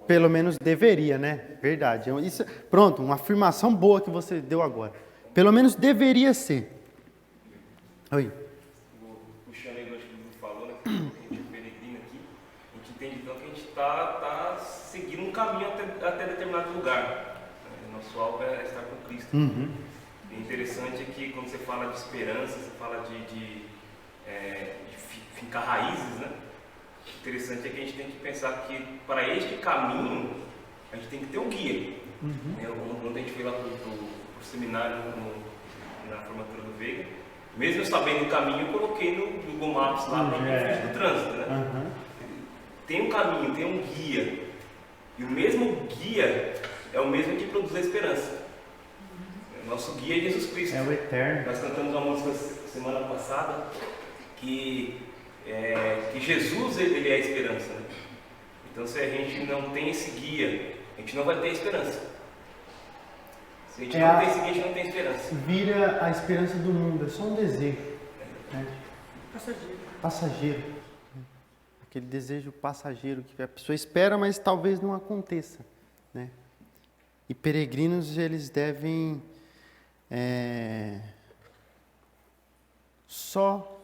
S1: Pelo menos deveria, né? Verdade. Isso, pronto, uma afirmação boa que você deu agora. Pelo menos deveria ser. Oi.
S8: Puxando aí o que o Bruno falou, né? Que a gente é peregrino aqui, a gente entende então que a gente está seguindo um caminho até determinado lugar. Nosso alvo é estar com Cristo.
S1: Uhum.
S8: O interessante é que quando você fala de esperança, você fala de fincar raízes, né? O interessante é que a gente tem que pensar que para este caminho a gente tem que ter um guia. Uhum. Quando a gente foi lá para o seminário na formatura do Veiga, mesmo eu sabendo o caminho, eu coloquei no Google Maps lá para frente do trânsito, né?
S1: Uhum.
S8: Tem um caminho, tem um guia. E o mesmo guia é o mesmo que produz a esperança. Nosso guia é Jesus Cristo.
S1: É o eterno.
S8: Nós cantamos uma música semana passada que Jesus ele é a esperança, né? Então se a gente não tem esse guia, a gente não vai ter esperança. Se a gente não tem seguinte, a gente não tem esperança.
S1: Vira a esperança do mundo, é só um desejo. Né? Passageiro. Aquele desejo passageiro que a pessoa espera, mas talvez não aconteça. Né? E peregrinos, eles devem só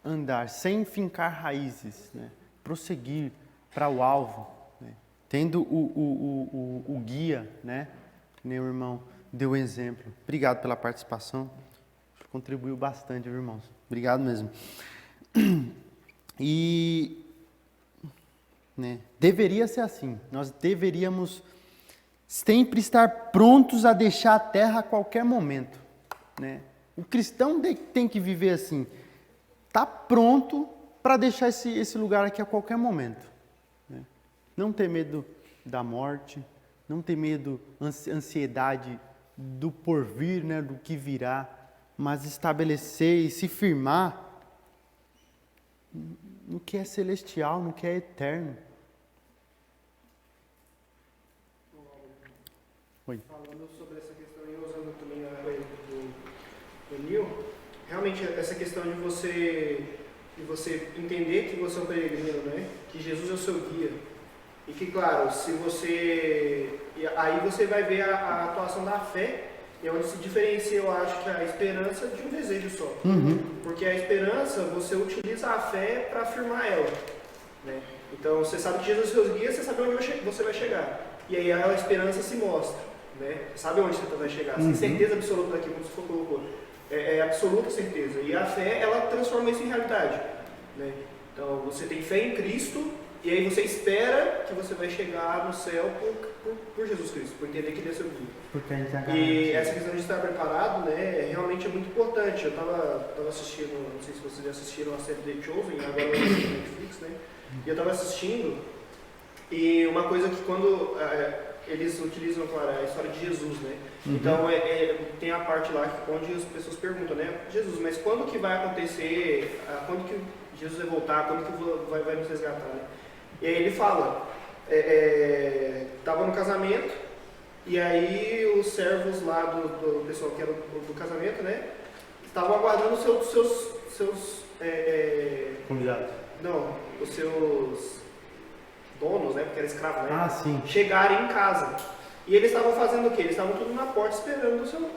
S1: andar, sem fincar raízes, né? Prosseguir para o alvo, né? Tendo o guia, né? Meu irmão deu exemplo. Obrigado pela participação. Contribuiu bastante, viu, irmãos? Obrigado mesmo. E né, deveria ser assim. Nós deveríamos sempre estar prontos a deixar a terra a qualquer momento. Né? O cristão tem que viver assim. Está pronto para deixar esse lugar aqui a qualquer momento. Né? Não ter medo da morte, não ter medo, ansiedade do porvir, né, do que virá, mas estabelecer e se firmar no que é celestial, no que é eterno. Oi.
S7: Falando sobre essa questão e usando também a coisa do Neil, realmente essa questão de você entender que você é um peregrino, né? Que Jesus é o seu guia. E que, claro, se você... Aí você vai ver a atuação da fé, e é onde se diferencia, eu acho, que a esperança de um desejo só. Porque a esperança, você utiliza a fé para afirmar ela. Né? Então, você sabe que Jesus é o seu guia, você sabe onde você vai chegar. E aí a esperança se mostra. Né? Sabe onde você vai chegar. Sem certeza absoluta daquilo que você colocou. É absoluta certeza. E a fé, ela transforma isso em realidade. Né? Então, você tem fé em Cristo, e aí você espera que você vai chegar no céu por Jesus Cristo, por entender que Ele é seu guia. E essa questão de estar preparado, né, realmente é muito importante. Eu estava assistindo, não sei se vocês já assistiram a série The Chosen, agora no Netflix, né? E eu estava assistindo, e uma coisa que quando eles utilizam, claro, a história de Jesus, né? Então tem a parte lá onde as pessoas perguntam, né? Jesus, mas quando que vai acontecer, quando que Jesus vai voltar, quando que vai nos resgatar, né? E aí ele fala, estava no casamento, e aí os servos lá do pessoal que era do casamento, né, estavam aguardando os seus
S1: convidados.
S7: Não, os seus donos, né, porque era escravo, né,
S1: sim.
S7: chegarem em casa. E eles estavam fazendo o quê? Eles estavam tudo na porta esperando o seu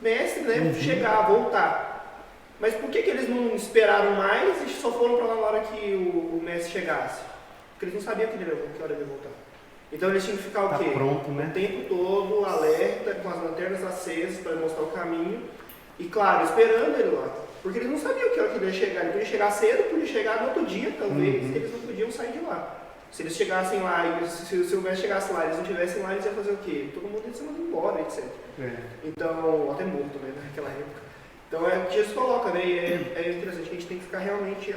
S7: mestre, né, chegar, voltar. Mas por que eles não esperaram mais e só foram para lá na hora que o mestre chegasse? Porque eles não sabiam que hora ele ia voltar. Então eles tinham que ficar o quê?
S1: Pronto, né?
S7: O tempo todo, alerta, com as lanternas acesas para mostrar o caminho. E claro, esperando ele lá. Porque eles não sabiam que hora que ele ia chegar. Ele podia chegar cedo, podia chegar no outro dia, talvez. Eles não podiam sair de lá. Se eles chegassem lá, e se o mestre chegasse lá e eles não estivessem lá, eles iam fazer o quê? Todo mundo ia ser mandado embora, etc. Então, até morto, né, naquela época. Então é o que Jesus coloca, né? E é interessante que a gente tem que ficar realmente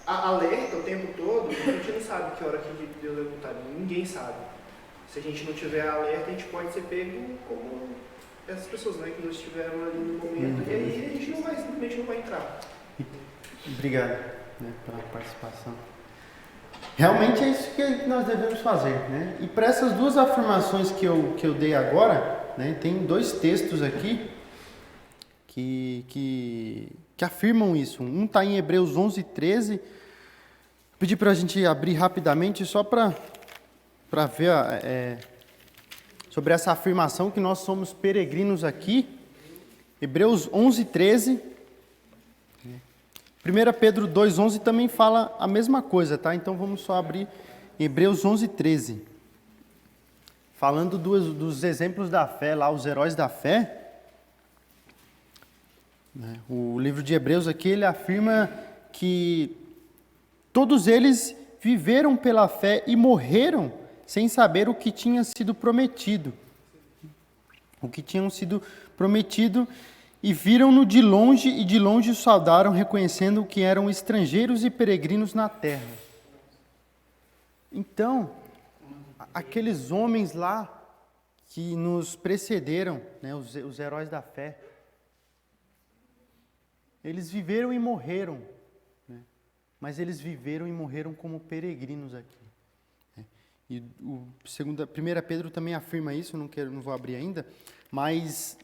S7: alerta o tempo todo, porque a gente não sabe que hora que Deus vai voltar, ninguém sabe. Se a gente não tiver alerta, a gente pode ser pego como essas pessoas, né, que não estiveram ali no momento, e aí a gente simplesmente não vai entrar.
S1: Obrigado, né, pela participação. Realmente é isso que nós devemos fazer, né? E para essas duas afirmações que eu dei agora, né, tem dois textos aqui que afirmam isso. Um está em Hebreus 11:13. Pedi para a gente abrir rapidamente só para ver sobre essa afirmação que nós somos peregrinos aqui. Hebreus 11:13. 1 Pedro 2:11 também fala a mesma coisa, tá? Então vamos só abrir Hebreus 11:13. Falando dos exemplos da fé, lá os heróis da fé. O livro de Hebreus aqui, ele afirma que todos eles viveram pela fé e morreram sem saber o que tinha sido prometido. O que tinham sido prometido, e viram-no de longe, e de longe o saudaram, reconhecendo que eram estrangeiros e peregrinos na terra. Então, aqueles homens lá que nos precederam, né, os heróis da fé, eles viveram e morreram, né? Mas eles viveram e morreram como peregrinos aqui. Né? E o 1 Pedro também afirma isso, não vou abrir ainda, mas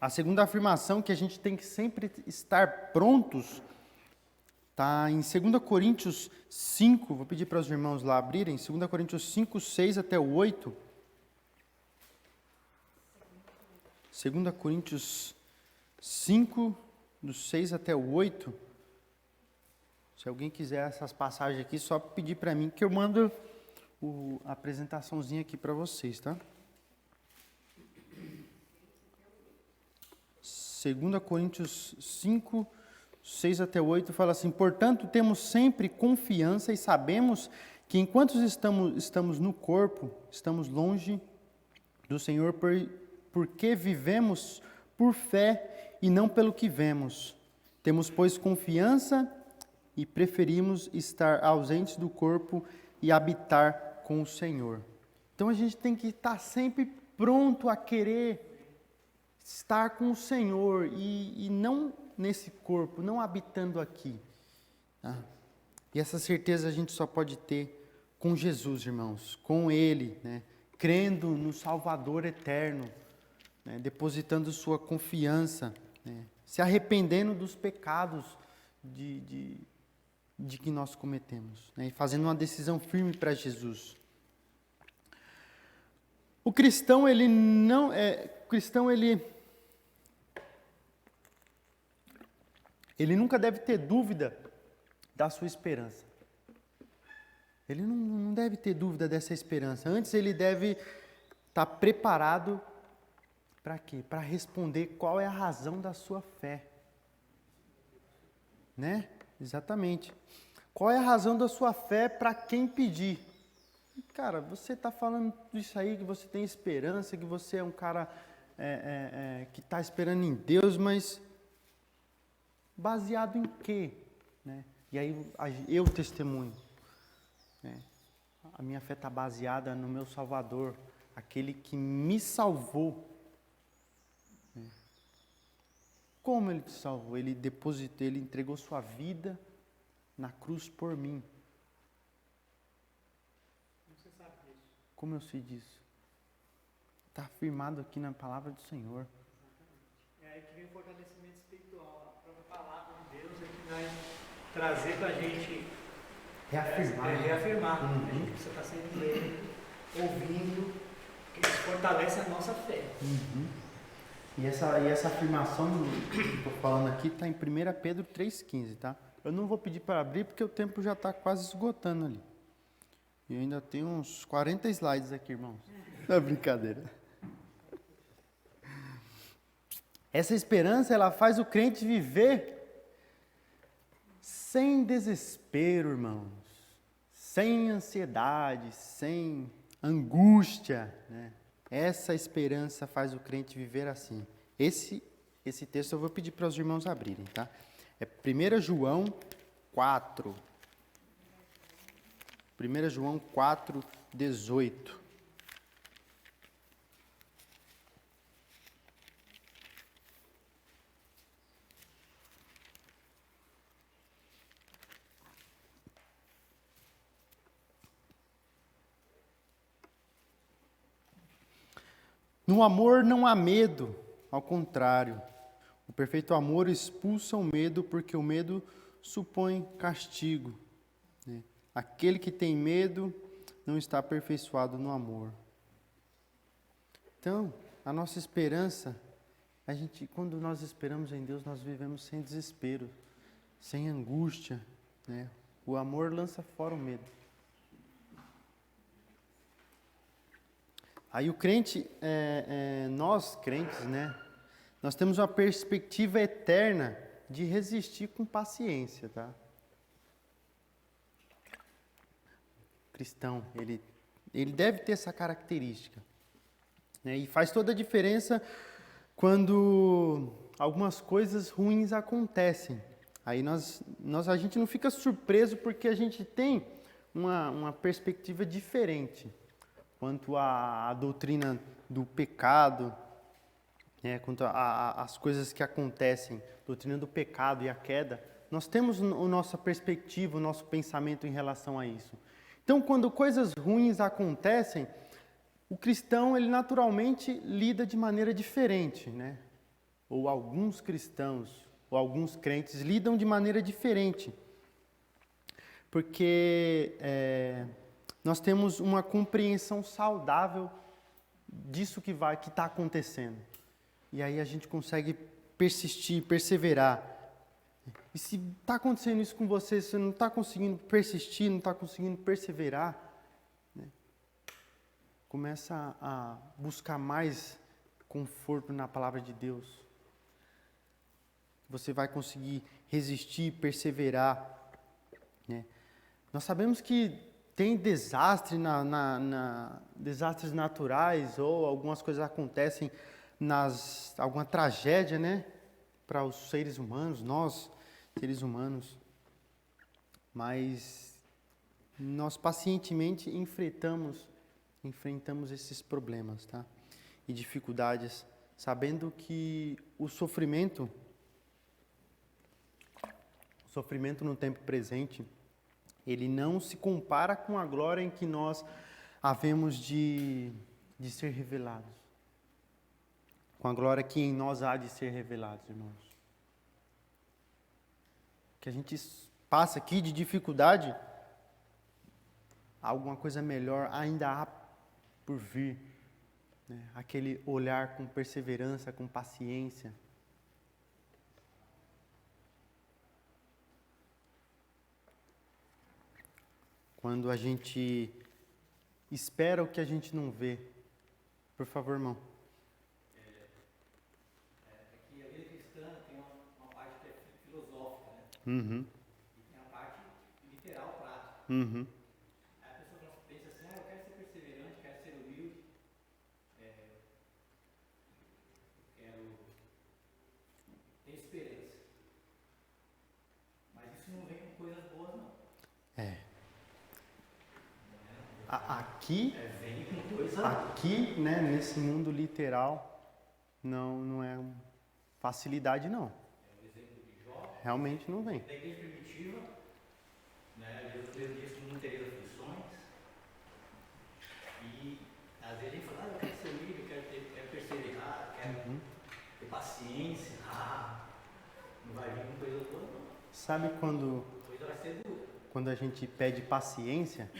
S1: a segunda afirmação que a gente tem que sempre estar prontos está em 2 Coríntios 5, vou pedir para os irmãos lá abrirem, 2 Coríntios 5, 6 até o 8. 2 Coríntios 5, do 6 até o 8. Se alguém quiser essas passagens aqui, só pedir para mim que eu mando a apresentaçãozinha aqui para vocês, tá? 2 Coríntios 5, 6 até 8 fala assim: portanto, temos sempre confiança e sabemos que enquanto estamos no corpo, estamos longe do Senhor, porque vivemos por fé e não pelo que vemos. Temos, pois, confiança e preferimos estar ausentes do corpo e habitar com o Senhor. Então a gente tem que estar sempre pronto a querer estar com o Senhor e não nesse corpo, não habitando aqui. Tá? E essa certeza a gente só pode ter com Jesus, irmãos, com Ele, né? Crendo no Salvador eterno, né? Depositando sua confiança, né? Se arrependendo dos pecados de que nós cometemos, né? E fazendo uma decisão firme para Jesus. O cristão, ele nunca deve ter dúvida da sua esperança. Ele não deve ter dúvida dessa esperança. Antes, ele deve estar preparado para quê? Para responder qual é a razão da sua fé. Né? Exatamente. Qual é a razão da sua fé para quem pedir? Cara, você está falando disso aí, que você tem esperança, que você é um cara que está esperando em Deus, mas baseado em quê? Né? E aí eu testemunho. Né? A minha fé está baseada no meu Salvador, aquele que me salvou. Né? Como Ele te salvou? Ele depositou, Ele entregou sua vida na cruz por mim.
S3: Você sabe disso.
S1: Como eu sei disso? Está afirmado aqui na palavra do Senhor.
S3: É aí que vem o fortalecimento espiritual. A própria palavra de Deus é que vai trazer para a gente reafirmar. A gente precisa estar sempre lendo, ouvindo, que isso fortalece a nossa fé.
S1: E essa afirmação que eu estou falando aqui está em 1 Pedro 3,15, tá? Eu não vou pedir para abrir porque o tempo já está quase esgotando ali. E eu ainda tenho uns 40 slides aqui, irmãos. Não é brincadeira. Essa esperança, ela faz o crente viver sem desespero, irmãos. Sem ansiedade, sem angústia, né? Essa esperança faz o crente viver assim. Esse texto eu vou pedir para os irmãos abrirem, tá? É 1 João 4. 1 João 4, 18. No amor não há medo, ao contrário. O perfeito amor expulsa o medo, porque o medo supõe castigo. Né? Aquele que tem medo não está aperfeiçoado no amor. Então, a nossa esperança, quando nós esperamos em Deus, nós vivemos sem desespero, sem angústia. Né? O amor lança fora o medo. Aí o crente, nós crentes, né? Nós temos uma perspectiva eterna de resistir com paciência, tá? O cristão, ele deve ter essa característica. Né? E faz toda a diferença quando algumas coisas ruins acontecem. Aí a gente não fica surpreso porque a gente tem uma perspectiva diferente quanto à doutrina do pecado, né, quanto às coisas que acontecem, doutrina do pecado e a queda. Nós temos a nossa perspectiva, o nosso pensamento em relação a isso. Então, quando coisas ruins acontecem, o cristão, ele naturalmente lida de maneira diferente, né? Ou alguns cristãos, ou alguns crentes lidam de maneira diferente. Porque nós temos uma compreensão saudável disso que está acontecendo. E aí a gente consegue persistir, perseverar. E se está acontecendo isso com você, você não está conseguindo persistir, não está conseguindo perseverar, né? Começa a buscar mais conforto na palavra de Deus. Você vai conseguir resistir, perseverar, né? Nós sabemos que tem desastre desastres naturais ou algumas coisas acontecem alguma tragédia, né? Para os seres humanos, nós, seres humanos. Mas nós pacientemente enfrentamos esses problemas, tá? E dificuldades, sabendo que o sofrimento no tempo presente, ele não se compara com a glória em que nós havemos de ser revelados. Com a glória que em nós há de ser revelados, irmãos. Que a gente passa aqui de dificuldade, alguma coisa melhor ainda há por vir, né? Aquele olhar com perseverança, com paciência. Quando a gente espera o que a gente não vê. Por favor, irmão.
S3: Que a vida cristã tem uma parte que é filosófica, né?
S1: Uhum.
S3: E tem a parte literal, prática.
S1: Uhum.
S3: Aí a pessoa pensa assim, eu quero ser perseverante, quero ser humilde, quero ter esperança. Mas isso não vem com coisas boas, não. Vem com coisa...
S1: Aqui, né, nesse mundo literal, não é facilidade, não.
S3: É o exemplo de Jó.
S1: Realmente não vem.
S3: Da igreja primitiva, né, Jesus disse que não teria aflições. E às vezes a gente fala, eu quero ser humilde, quero perseverar, quero ter paciência. Não vai vir com coisa boa, não.
S1: Sabe quando
S3: A coisa vai ser dura.
S1: quando a gente pede paciência,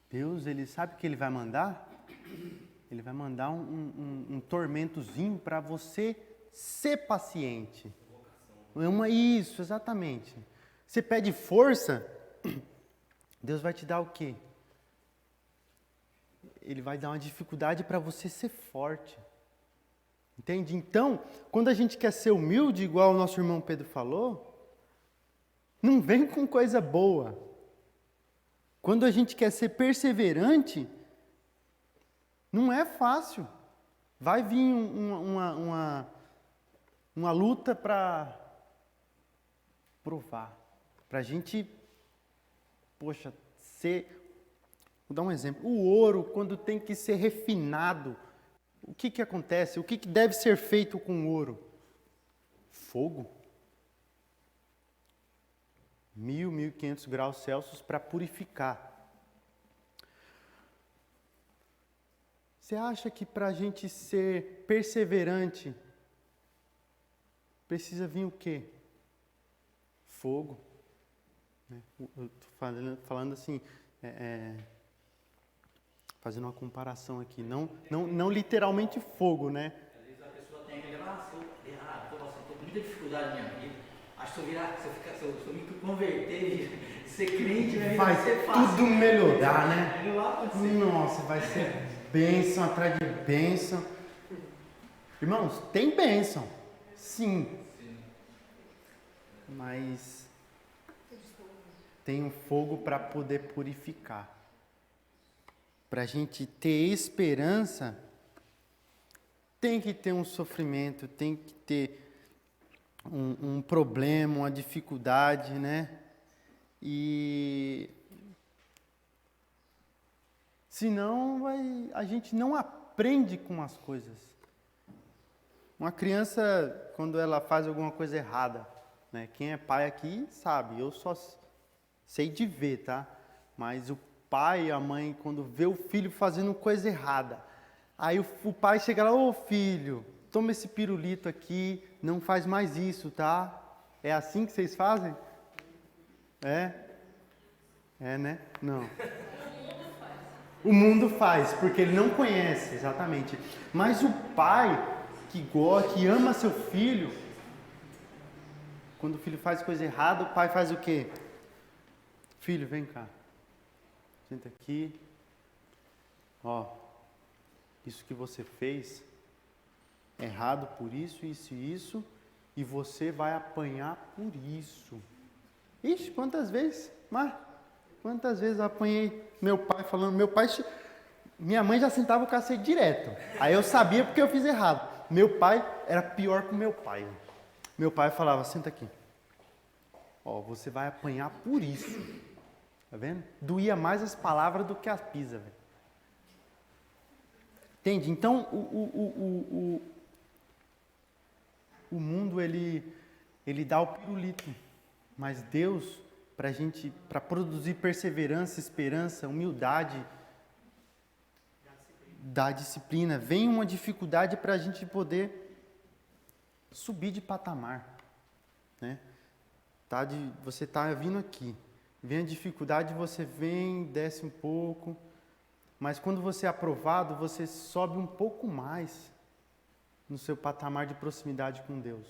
S1: Deus, Ele sabe o que Ele vai mandar? Ele vai mandar um tormentozinho para você ser paciente. Isso, exatamente. Você pede força, Deus vai te dar o quê? Ele vai dar uma dificuldade para você ser forte. Entende? Então, quando a gente quer ser humilde, igual o nosso irmão Pedro falou, não vem com coisa boa. Quando a gente quer ser perseverante, não é fácil. Vai vir uma luta para provar. Para a gente, ser... Vou dar um exemplo. O ouro, quando tem que ser refinado, o que acontece? O que deve ser feito com o ouro? Fogo. 1.500 graus Celsius para purificar. Você acha que para a gente ser perseverante, precisa vir o quê? Fogo. Eu estou falando assim, fazendo uma comparação aqui, não literalmente fogo, né?
S3: Às vezes a pessoa tem que levar, estou com muita dificuldade na minha vida. Acho que se eu me converter e ser crente,
S1: vai
S3: ser fácil.
S1: Tudo melhorar, né?
S3: Ser.
S1: Nossa, vai ser bênção atrás de bênção. Irmãos, tem bênção, sim. Mas tem um fogo para poder purificar. Para a gente ter esperança, tem que ter um sofrimento, tem que ter um problema, uma dificuldade, né? E senão a gente não aprende com as coisas. Uma criança, quando ela faz alguma coisa errada, né? Quem é pai aqui sabe, eu só sei de ver, tá? Mas o pai e a mãe, quando vê o filho fazendo coisa errada, aí o pai chega lá, ô filho, toma esse pirulito aqui, não faz mais isso, tá? É assim que vocês fazem? É? É, né? Não. O mundo faz, porque ele não conhece, exatamente. Mas o pai que gosta, que ama seu filho, quando o filho faz coisa errada, o pai faz o quê? Filho, vem cá. Senta aqui. Ó, isso que você fez é errado por isso, isso e isso, e você vai apanhar por isso. Ixi, quantas vezes? Mas quantas vezes eu apanhei meu pai falando, minha mãe já sentava o cacete direto. Aí eu sabia porque eu fiz errado. Meu pai era pior que o meu pai. Meu pai falava, senta aqui. Ó, você vai apanhar por isso. Tá vendo? Doía mais as palavras do que as pisas, velho. Entende? Então, o mundo, ele dá o pirulito. Mas Deus, para produzir perseverança, esperança, humildade, dá disciplina. Vem uma dificuldade para a gente poder subir de patamar, né? Você está vindo aqui, vem a dificuldade, você vem, desce um pouco, mas quando você é aprovado, você sobe um pouco mais no seu patamar de proximidade com Deus.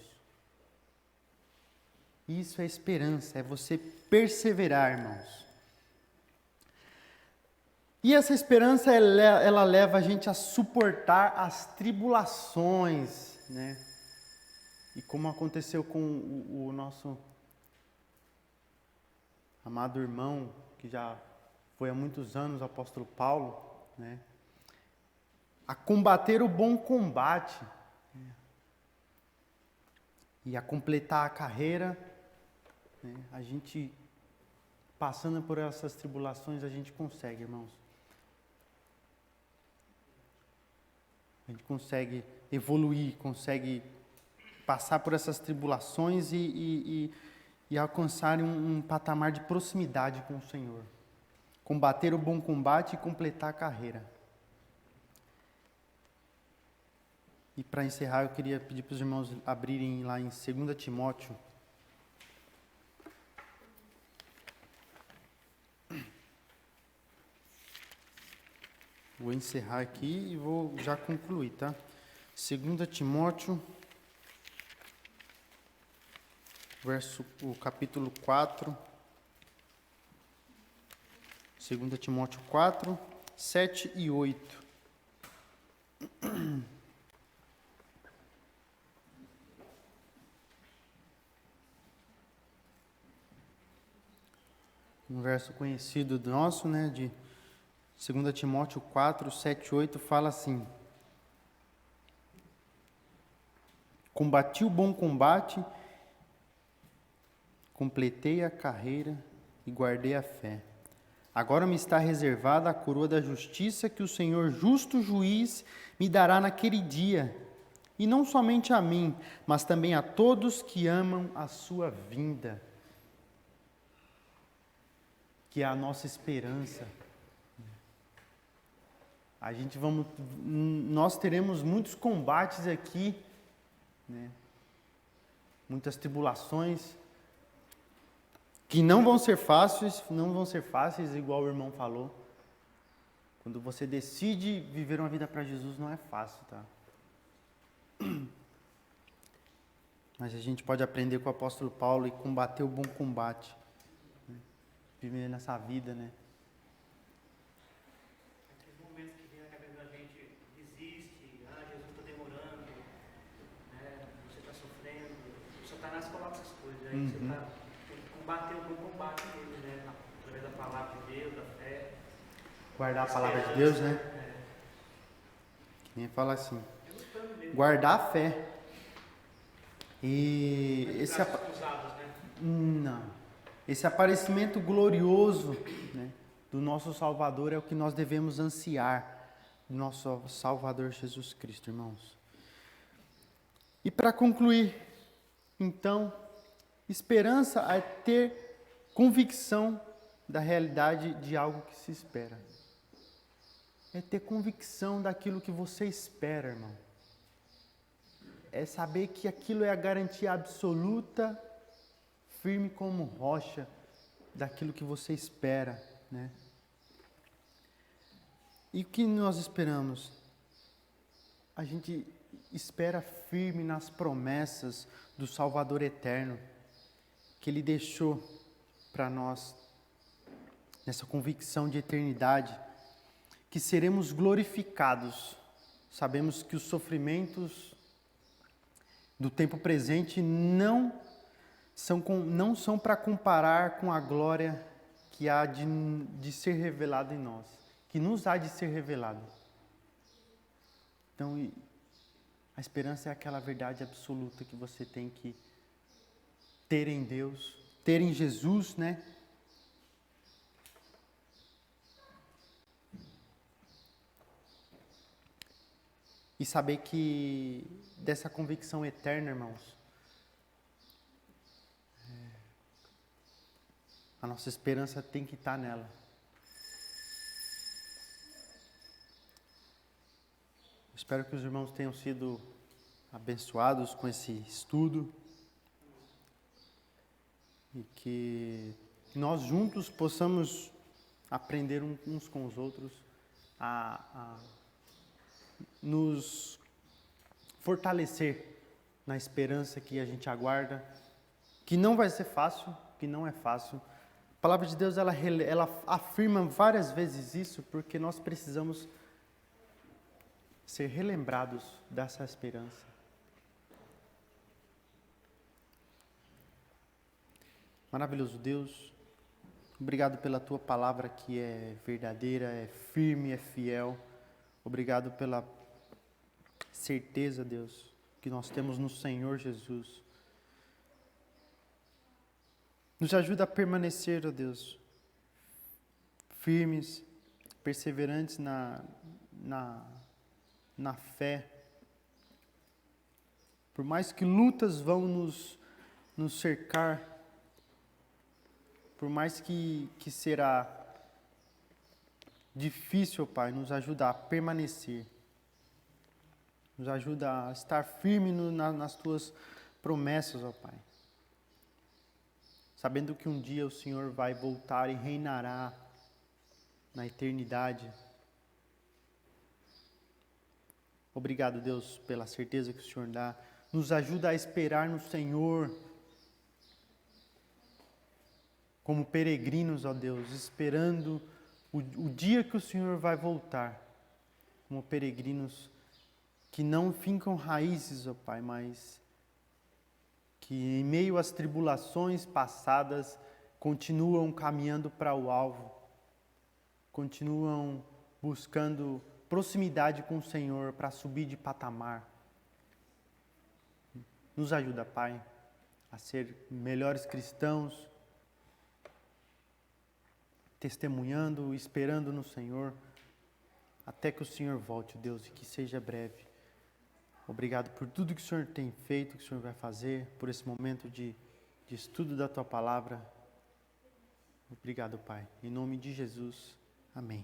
S1: Isso é esperança, é você perseverar, irmãos. E essa esperança, ela leva a gente a suportar as tribulações, né? E como aconteceu com o nosso amado irmão, que já foi há muitos anos, o apóstolo Paulo, né? A combater o bom combate, né? E a completar a carreira, né? A gente, passando por essas tribulações, a gente consegue, irmãos. A gente consegue evoluir, consegue passar por essas tribulações e alcançar um patamar de proximidade com o Senhor. Combater o bom combate e completar a carreira. E para encerrar, eu queria pedir para os irmãos abrirem lá em 2 Timóteo. Vou encerrar aqui e vou já concluir, tá? 2 Timóteo, o capítulo 4. 2 Timóteo 4, 7 e 8. Um verso conhecido nosso, né, de 2 Timóteo 4, 7 e 8, fala assim: combati o bom combate, completei a carreira e guardei a fé. Agora me está reservada a coroa da justiça que o Senhor, justo juiz, me dará naquele dia, e não somente a mim, mas também a todos que amam a sua vinda, que é a nossa esperança. Nós teremos muitos combates aqui, né? Muitas tribulações, que não vão ser fáceis, igual o irmão falou. Quando você decide viver uma vida para Jesus, não é fácil, tá? Mas a gente pode aprender com o apóstolo Paulo e combater o bom combate, né? Viver nessa vida, né?
S3: Aqueles momentos que vem na cabeça da gente, desiste, Jesus está demorando, né? Você está sofrendo, o Satanás coloca essas coisas, aí você tem que combater o bom combate dele, né? Através da palavra de Deus, da fé.
S1: Guardar a palavra de Deus, né? Que nem fala assim, guardar a fé. E esse aparecimento glorioso, né, do nosso Salvador é o que nós devemos ansiar, do nosso Salvador Jesus Cristo, irmãos. E para concluir, então, esperança é ter convicção da realidade de algo que se espera. É ter convicção daquilo que você espera, irmão. É saber que aquilo é a garantia absoluta, firme como rocha, daquilo que você espera, né? E o que nós esperamos? A gente espera firme nas promessas do Salvador eterno, que Ele deixou para nós, nessa convicção de eternidade, que seremos glorificados. Sabemos que os sofrimentos do tempo presente não são para comparar com a glória que há de ser revelada em nós, que nos há de ser revelado. Então, a esperança é aquela verdade absoluta que você tem que ter em Deus, ter em Jesus, né? E saber que dessa convicção eterna, irmãos, a nossa esperança tem que estar nela. Espero que os irmãos tenham sido abençoados com esse estudo e que nós juntos possamos aprender uns com os outros a nos fortalecer na esperança que a gente aguarda, que não vai ser fácil, que não é fácil. A palavra de Deus, ela afirma várias vezes isso, porque nós precisamos ser relembrados dessa esperança. Maravilhoso Deus, obrigado pela Tua palavra que é verdadeira, é firme, é fiel. Obrigado pela certeza, Deus, que nós temos no Senhor Jesus. Nos ajuda a permanecer, ó Deus, firmes, perseverantes na fé. Por mais que lutas vão nos cercar, por mais que será difícil, Pai, nos ajuda a permanecer. Nos ajuda a estar firme nas Tuas promessas, ó Pai. Sabendo que um dia o Senhor vai voltar e reinará na eternidade. Obrigado, Deus, pela certeza que o Senhor dá. Nos ajuda a esperar no Senhor. Como peregrinos, ó Deus, esperando o dia que o Senhor vai voltar. Como peregrinos que não fincam raízes, ó Pai, mas que em meio às tribulações passadas continuam caminhando para o alvo, continuam buscando proximidade com o Senhor para subir de patamar. Nos ajuda, Pai, a ser melhores cristãos, testemunhando, esperando no Senhor, até que o Senhor volte, Deus, e que seja breve. Obrigado por tudo que o Senhor tem feito, que o Senhor vai fazer, por esse momento de estudo da Tua Palavra. Obrigado, Pai. Em nome de Jesus. Amém.